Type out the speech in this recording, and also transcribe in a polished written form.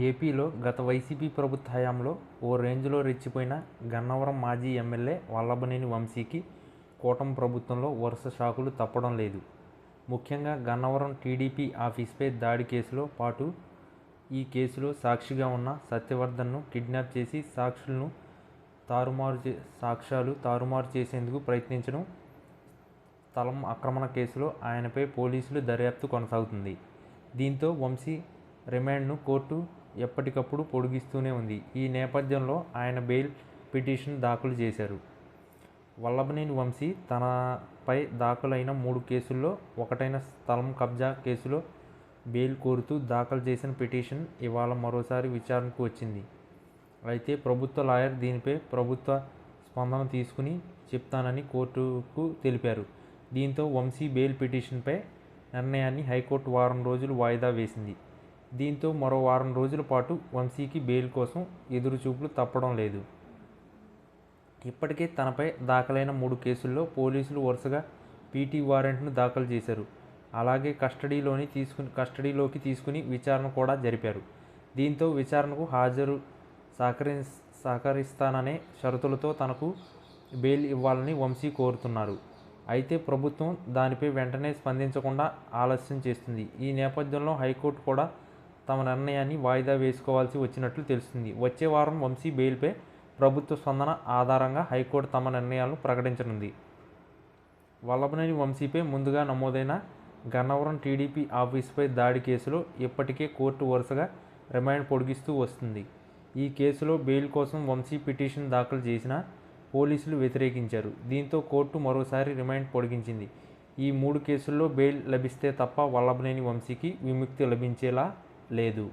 ఏపీలో గత వైసీపీ ప్రభుత్వ హయాంలో ఓ రేంజ్లో రెచ్చిపోయిన గన్నవరం మాజీ ఎమ్మెల్యే వల్లభనేని వంశీకి కూటమి ప్రభుత్వంలో వరుస షాకులు తప్పడం లేదు. ముఖ్యంగా గన్నవరం టీడీపీ ఆఫీస్పై దాడి కేసులో పాటు ఈ కేసులో సాక్షిగా ఉన్న సత్యవర్ధన్ను కిడ్నాప్ చేసి సాక్ష్యాలు తారుమారు చేసేందుకు ప్రయత్నించడం, స్థలం ఆక్రమణ కేసులో ఆయనపై పోలీసులు దర్యాప్తు కొనసాగుతుంది. దీంతో వంశీ రిమాండ్ను కోర్టు ఎప్పటికప్పుడు పొడిగిస్తూనే ఉంది. ఈ నేపథ్యంలో ఆయన బెయిల్ పిటిషన్ దాఖలు చేశారు. వల్లభనేని వంశీ తనపై దాఖలైన 3 కేసుల్లో ఒకటైన స్థలం కబ్జా కేసులో బెయిల్ కోరుతూ దాఖలు చేసిన పిటిషన్ ఇవాళ మరోసారి విచారణకు వచ్చింది. అయితే ప్రభుత్వ లాయర్ దీనిపై ప్రభుత్వ స్పందన తీసుకుని చెప్తానని కోర్టుకు తెలిపారు. దీంతో వంశీ బెయిల్ పిటిషన్పై నిర్ణయాన్ని హైకోర్టు వారం రోజులు వాయిదా వేసింది. దీంతో మరో వారం రోజుల పాటు వంశీకి బెయిల్ కోసం ఎదురుచూపులు తప్పడం లేదు. ఇప్పటికే తనపై దాఖలైన 3 కేసుల్లో పోలీసులు వరుసగా పీటీ వారెంట్ను దాఖలు చేశారు. అలాగే కస్టడీలోకి తీసుకుని విచారణ కూడా జరిపారు. దీంతో విచారణకు హాజరు సహకరిస్తాననే షరతులతో తనకు బెయిల్ ఇవ్వాలని వంశీ కోరుతున్నారు. అయితే ప్రభుత్వం దానిపై వెంటనే స్పందించకుండా ఆలస్యం చేస్తుంది. ఈ నేపథ్యంలో హైకోర్టు కూడా తమ నిర్ణయాన్ని వాయిదా వేసుకోవాల్సి వచ్చినట్లు తెలుస్తుంది. వచ్చే వారం వంశీ బెయిల్పై ప్రభుత్వ స్పందన ఆధారంగా హైకోర్టు తమ నిర్ణయాలను ప్రకటించనుంది. వల్లభనేని వంశీపై ముందుగా నమోదైన గన్నవరం టీడీపీ ఆఫీసుపై దాడి కేసులో ఇప్పటికే కోర్టు వరుసగా రిమాండ్ పొడిగిస్తూ వస్తుంది. ఈ కేసులో బెయిల్ కోసం వంశీ పిటిషన్ దాఖలు చేసినా పోలీసులు వ్యతిరేకించారు. దీంతో కోర్టు మరోసారి రిమాండ్ పొడిగించింది. ఈ 3 కేసుల్లో బెయిల్ లభిస్తే తప్ప వల్లభనేని వంశీకి విముక్తి లభించేలా లేదు.